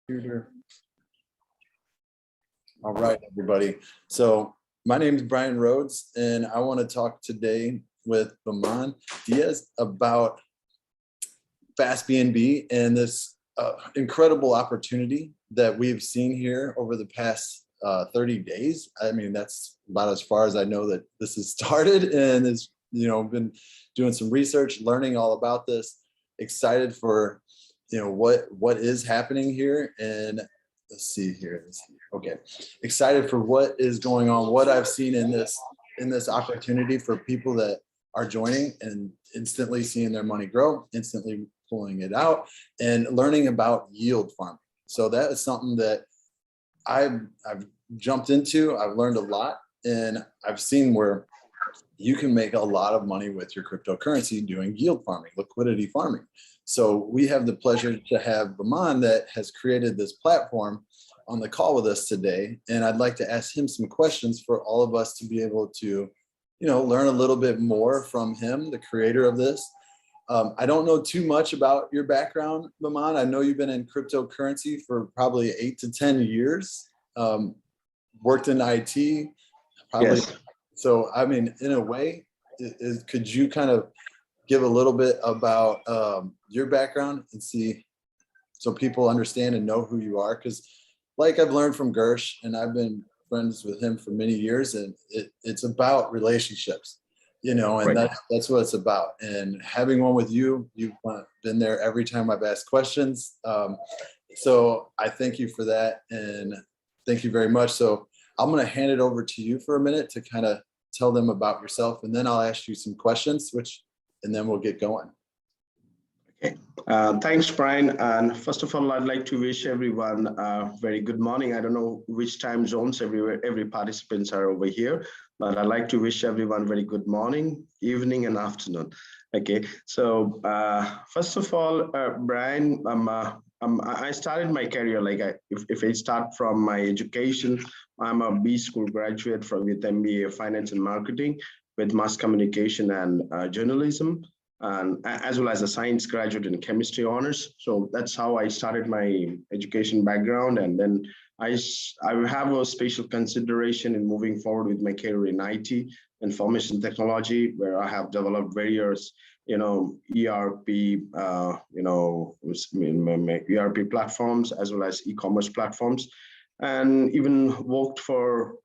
Computer. All right, everybody. So my name is Brian Rhodes, and I want to talk today with Baman Diaz about Fast BNB and this incredible opportunity that we've seen here over the past 30 days. I mean, that's about as far as I know that this has started, and is, been doing some research, learning all about this. Excited for what is happening here, and let's see here. Okay, excited for what is going on, what I've seen in this opportunity for people that are joining and instantly seeing their money grow, instantly pulling it out, and learning about yield farming. So that is something that I've jumped into. I've learned a lot, and I've seen where you can make a lot of money with your cryptocurrency doing yield farming, liquidity farming. So we have the pleasure to have Baman that has created this platform on the call with us today. And I'd like to ask him some questions for all of us to be able to, learn a little bit more from him, the creator of this. I don't know too much about your background, Baman. I know you've been in cryptocurrency for probably 8 to 10 years, worked in IT, probably. Yes. So, I mean, in a way, could you kind of give a little bit about your background and see, so people understand and know who you are? Because like I've learned from Gersh, and I've been friends with him for many years, and it's about relationships, and Right. that's what it's about. And having one with you, you've been there every time I've asked questions. So I thank you for that, and thank you very much. So I'm going to hand it over to you for a minute to kind of tell them about yourself, and then I'll ask you some questions, and then we'll get going. Okay. Thanks, Brian. And first of all, I'd like to wish everyone a very good morning. I don't know which time zones every participants are over here, but I'd like to wish everyone very good morning, evening, and afternoon. Okay. So first of all, Brian, I started my career if I start from my education, I'm a B school graduate with MBA Finance and Marketing with Mass Communication and Journalism, and as well as a science graduate in chemistry honors. So that's how I started my education background, and then I have a special consideration in moving forward with my career in IT, information technology, where I have developed various ERP, ERP platforms as well as e-commerce platforms, and even worked for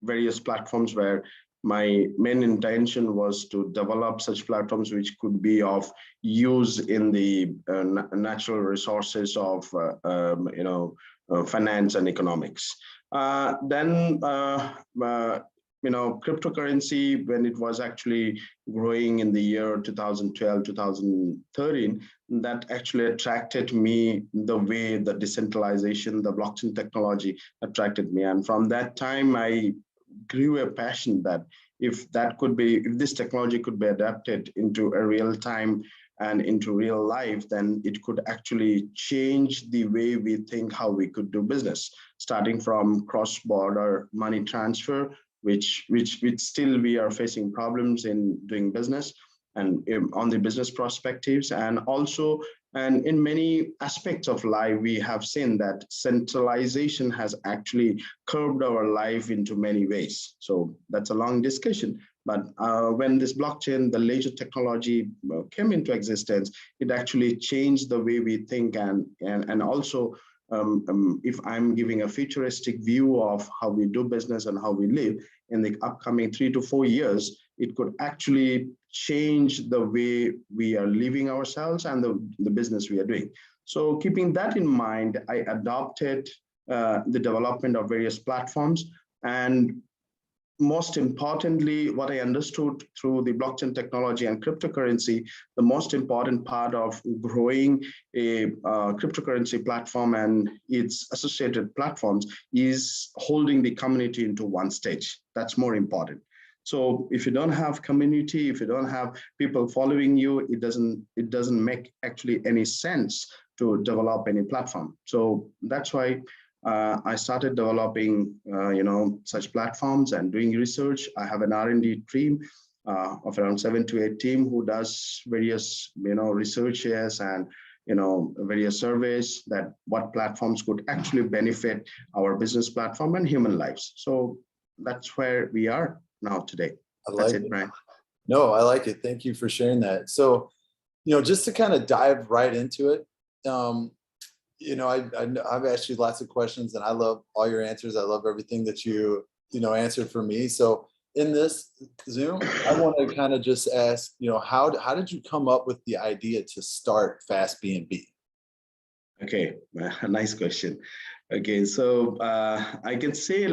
various platforms where my main intention was to develop such platforms which could be of use in the natural resources of finance and economics. Then cryptocurrency, when it was actually growing in the year 2012, 2013, that actually attracted me the way the decentralization, the blockchain technology attracted me. And from that time, I grew a passion that if this technology could be adapted into a real time and into real life, then it could actually change the way we think how we could do business, starting from cross-border money transfer, which still we are facing problems in doing business and on the business perspectives, and also and in many aspects of life, we have seen that centralization has actually curbed our life into many ways. So that's a long discussion. But when this blockchain, the ledger technology came into existence, it actually changed the way we think, and also if I'm giving a futuristic view of how we do business and how we live in the upcoming 3 to 4 years, it could actually change the way we are living ourselves and the business we are doing. So keeping that in mind, I adopted the development of various platforms. And most importantly, what I understood through the blockchain technology and cryptocurrency, the most important part of growing a cryptocurrency platform and its associated platforms is holding the community into one stage. That's more important. So if you don't have community, if you don't have people following you, it doesn't make actually any sense to develop any platform. So that's why I started developing, such platforms and doing research. I have an R&D team of around 7 to 8 team who does various, researches and, various surveys that what platforms could actually benefit our business platform and human lives. So that's where we are now today. That's it, Brian. No, I like it. Thank you for sharing that. So, just to kind of dive right into it, I've asked you lots of questions and I love all your answers. I love everything that you answered for me. So in this Zoom, I want to kind of just ask, how did you come up with the idea to start Fast BNB? Okay, nice question. Okay, so I can say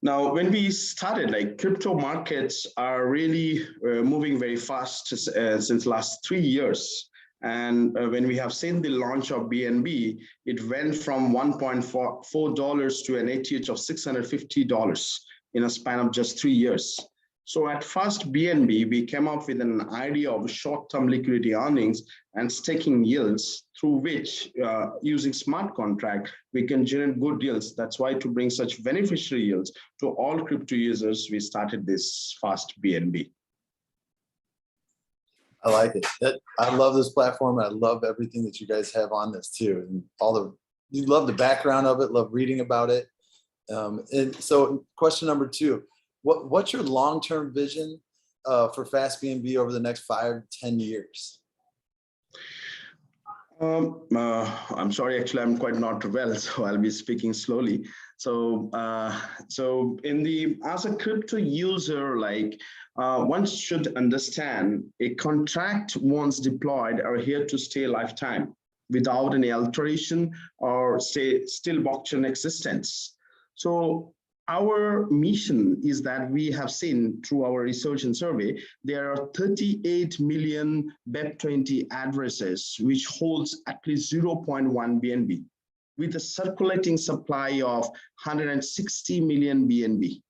now, when we started, crypto markets are really moving very fast since last 3 years. And when we have seen the launch of BNB, it went from $1.4 to an ATH of $650 in a span of just 3 years. So at Fast BNB, we came up with an idea of short-term liquidity earnings and staking yields through which, using smart contract, we can generate good yields. That's why to bring such beneficial yields to all crypto users, we started this Fast BNB. I like it. I love this platform. I love everything that you guys have on this too. And you love the background of it, love reading about it. And so question number 2, what's your long-term vision for Fast BNB over the next 5 to 10 years? I'm sorry, actually, I'm quite not well, so I'll be speaking slowly. So, as a crypto user, one should understand a contract once deployed are here to stay a lifetime without any alteration or still blockchain existence. So our mission is that we have seen through our research and survey, there are 38 million BEP20 addresses, which holds at least 0.1 BNB with a circulating supply of 160 million BNB.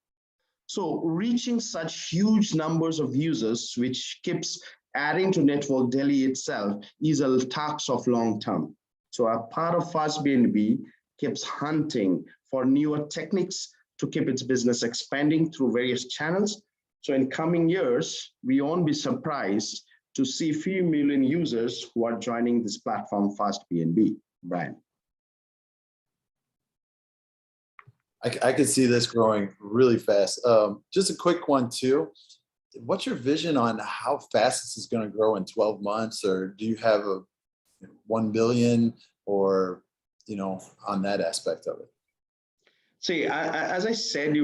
So reaching such huge numbers of users, which keeps adding to network daily itself, is a task of long term. So a part of Fast BNB keeps hunting for newer techniques to keep its business expanding through various channels. So in coming years, we won't be surprised to see few million users who are joining this platform, Fast BNB. Brian. I could see this growing really fast. Just a quick one too. What's your vision on how fast this is going to grow in 12 months? Or do you have a 1 billion or, on that aspect of it? See, as I said,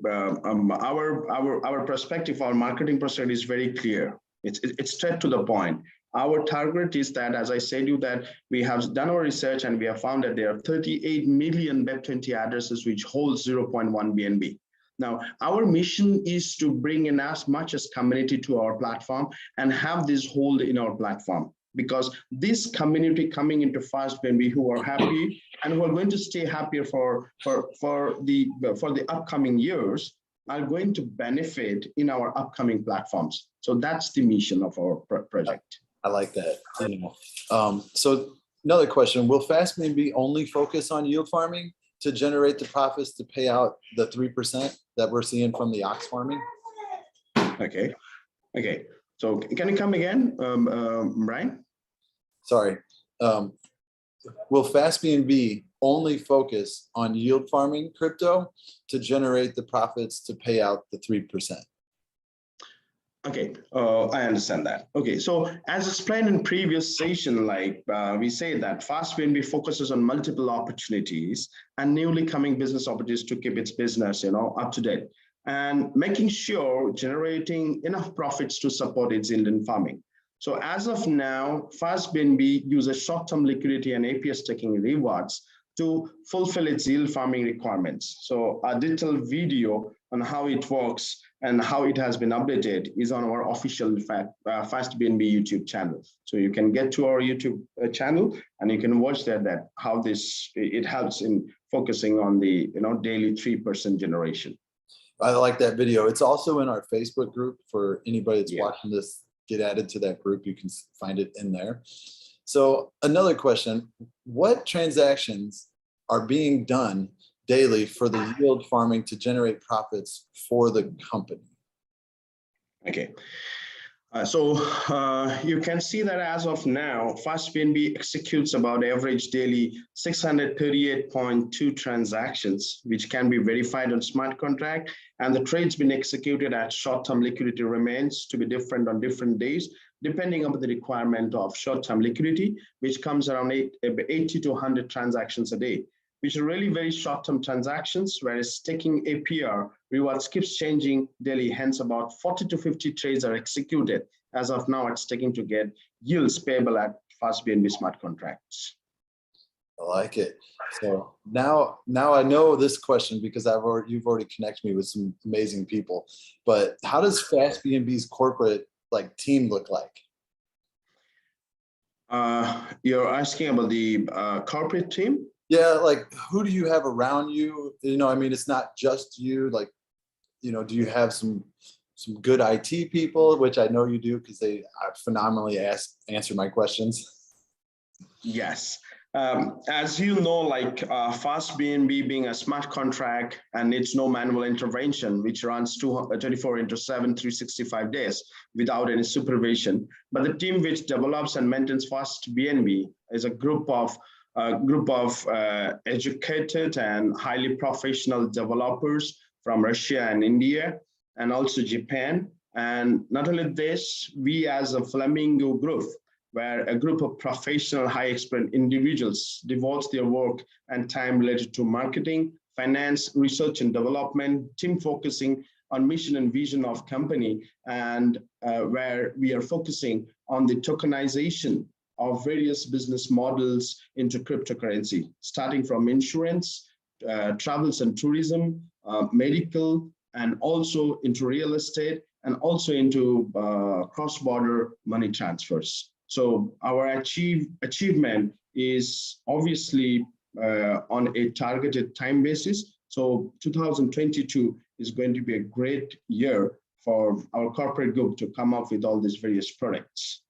our perspective, our marketing perspective is very clear. It's straight to the point. Our target is that, as I said that we have done our research and we have found that there are 38 million BEP20 addresses which hold 0.1 BNB. Now, our mission is to bring in as much as community to our platform and have this hold in our platform, because this community coming into Fast BNB who are happy and who are going to stay happier for the upcoming years are going to benefit in our upcoming platforms. So that's the mission of our project. I like that. So another question, will Fast BNB only focus on yield farming to generate the profits to pay out the 3% that we're seeing from the ox farming? Okay. So can you come again, Brian? Sorry. Will Fast BNB only focus on yield farming crypto to generate the profits to pay out the 3%? Okay, I understand that. Okay, so as explained in previous session, we say that Fast BNB focuses on multiple opportunities and newly coming business opportunities to keep its business, up to date and making sure generating enough profits to support its yield farming. So as of now, Fast BNB uses short-term liquidity and APS staking rewards to fulfill its yield farming requirements. So a detailed video on how it works and how it has been updated is on our official Fast BNB YouTube channel. So you can get to our YouTube channel and you can watch that how it helps in focusing on the daily 3% generation. I like that video. It's also in our Facebook group for anybody that's watching this. Get added to that group. You can find it in there. So another question, what transactions are being done daily for the yield farming to generate profits for the company? Okay. You can see that as of now, Fast BNB executes about average daily 638.2 transactions, which can be verified on smart contract. And the trades been executed at short-term liquidity remains to be different on different days, depending on the requirement of short-term liquidity, which comes around 80 to 100 transactions a day, which are really very short-term transactions, whereas staking APR rewards keeps changing daily. Hence, about 40 to 50 trades are executed as of now at staking to get yields payable at Fast BNB smart contracts. I like it. So now I know this question because you've already connected me with some amazing people. But how does Fast BNB's corporate team look like? You're asking about the corporate team? Yeah, like who do you have around you? I mean, it's not just you. Do you have some good IT people, which I know you do because they phenomenally answer my questions. Yes. As you know, Fast BNB being a smart contract and needs no manual intervention, which runs 24/7, 365 days without any supervision. But the team which develops and maintains Fast BNB is a group of educated and highly professional developers from Russia and India, and also Japan. And not only this, we as a Flamingo group, where a group of professional, high expert individuals devotes their work and time related to marketing, finance, research and development, team focusing on mission and vision of company, and where we are focusing on the tokenization of various business models into cryptocurrency, starting from insurance, travels and tourism, medical, and also into real estate, and also into cross-border money transfers. So our achievement is obviously on a targeted time basis. So 2022 is going to be a great year for our corporate group to come up with all these various products.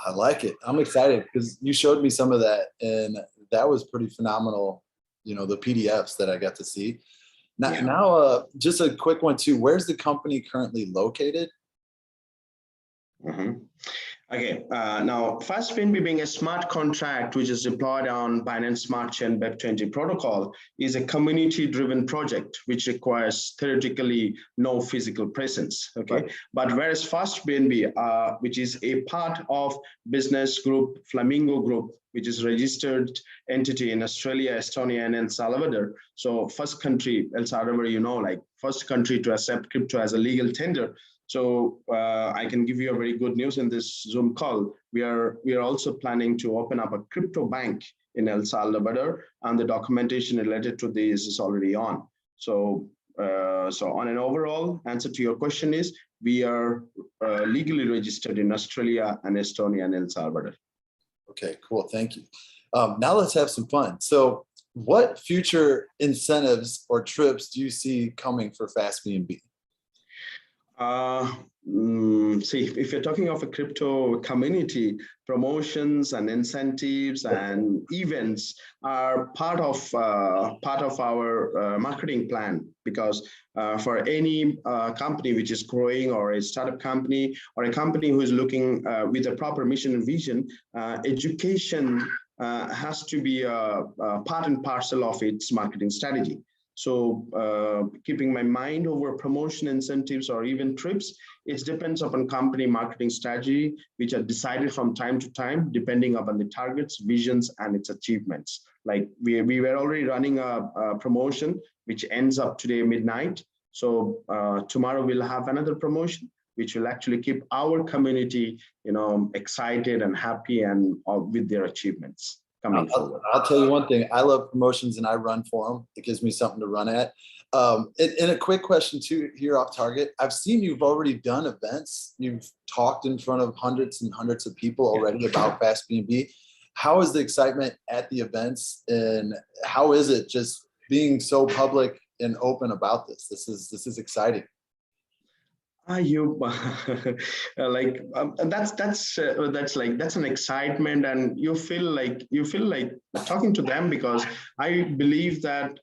I like it. I'm excited because you showed me some of that and that was pretty phenomenal. The PDFs that I got to see. Now, just a quick one too. Where's the company currently located? Okay, now Fast BNB being a smart contract which is deployed on Binance Smart Chain Web20 protocol is a community-driven project which requires theoretically no physical presence. Okay, right. But whereas Fast BNB, which is a part of business group Flamingo Group, which is registered entity in Australia, Estonia, and El Salvador. So first country, El Salvador, first country to accept crypto as a legal tender. So I can give you a very good news in this Zoom call. We are also planning to open up a crypto bank in El Salvador, and the documentation related to this is already on. So on an overall answer to your question is, we are legally registered in Australia and Estonia and El Salvador. Okay, cool. Thank you. Now let's have some fun. So what future incentives or trips do you see coming for Fast BNB? See, if you're talking of a crypto community, promotions and incentives and events are part of our marketing plan, because for any company which is growing, or a startup company, or a company who is looking with a proper mission and vision, education has to be a part and parcel of its marketing strategy. So keeping my mind over promotion incentives or even trips, it depends upon company marketing strategy, which are decided from time to time, depending upon the targets, visions, and its achievements. Like we were already running a promotion, which ends up today midnight. So tomorrow we'll have another promotion, which will actually keep our community, excited and happy and with their achievements. I'll tell you one thing. I love promotions and I run for them. It gives me something to run at. And a quick question too here off target. I've seen you've already done events. You've talked in front of hundreds and hundreds of people already about Fast BNB. How is the excitement at the events, and how is it just being so public and open about this? This is exciting. You like that's an excitement, and you feel like talking to them, because I believe that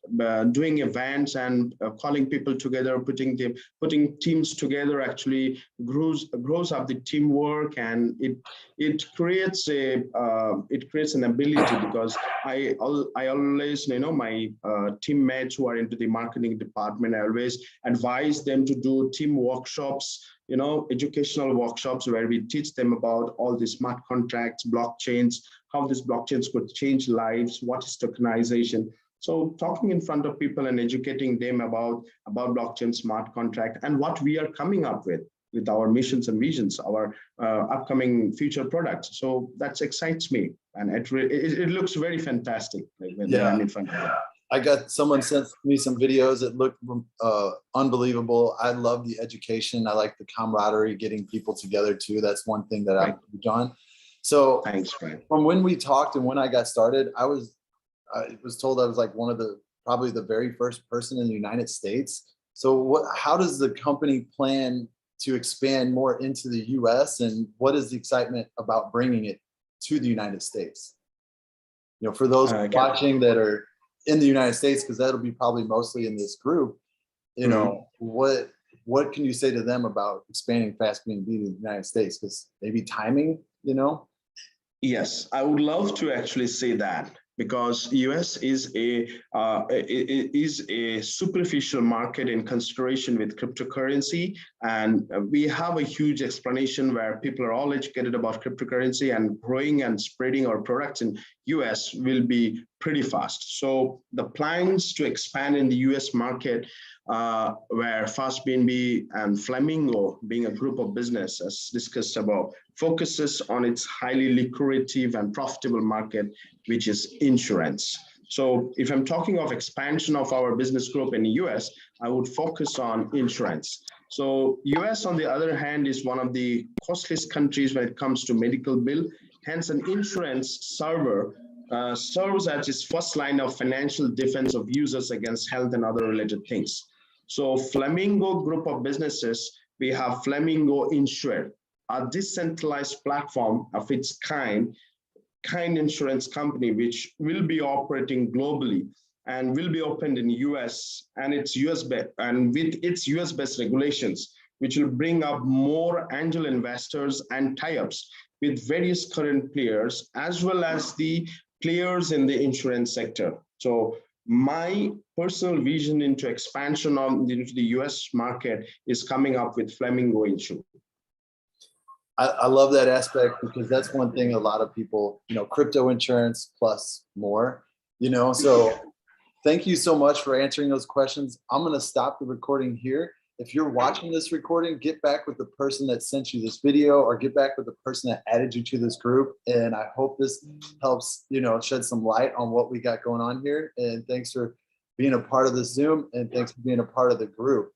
doing events and calling people together, putting teams together actually grows up the teamwork, and it creates an ability, because I always, my teammates who are into the marketing department, I always advise them to do team workshops, educational workshops, where we teach them about all the smart contracts, blockchains, how these blockchains could change lives, what is tokenization. So talking in front of people and educating them about blockchain, smart contract, and what we are coming up with our missions and visions, our upcoming future products. So that excites me, and it looks very fantastic, like when I'm Yeah. in front of them. I got someone sent me some videos that look unbelievable. I love the education. I like the camaraderie, getting people together too. That's one thing that Right. I've done. So Thanks, Brian. from when we talked and when I got started, I was told I was like one of probably the very first person in the United States. So how does the company plan to expand more into the US, and what is the excitement about bringing it to the United States? For those Okay. watching that are in the United States, because that'll be probably mostly in this group, Mhm. what can you say to them about expanding Fast BNB to the United States? Because maybe timing. Yes, I would love to actually say that, because US is a superficial market in consideration with cryptocurrency, and we have a huge explanation where people are all educated about cryptocurrency, and growing and spreading our products in US will be pretty fast. So the plans to expand in the US market, where Fast BNB and Flamingo, being a group of business as discussed above, focuses on its highly lucrative and profitable market, which is insurance. So if I'm talking of expansion of our business group in the US, I would focus on insurance. So US, on the other hand, is one of the costliest countries when it comes to medical bill. Hence, an insurance server serves as its first line of financial defense of users against health and other related things. So Flamingo group of businesses, we have Flamingo Insure, a decentralized platform of its kind insurance company, which will be operating globally and will be opened in US, and it's US based, and with its US based regulations, which will bring up more angel investors and tie-ups with various current players, as well as the players in the insurance sector. So my personal vision into expansion into the US market is coming up with Flamingo Insure. I love that aspect, because that's one thing a lot of people, crypto insurance plus more, so thank you so much for answering those questions. I'm going to stop the recording here. If you're watching this recording, get back with the person that sent you this video, or get back with the person that added you to this group. And I hope this helps, shed some light on what we got going on here. And thanks for being a part of the Zoom, and thanks for being a part of the group.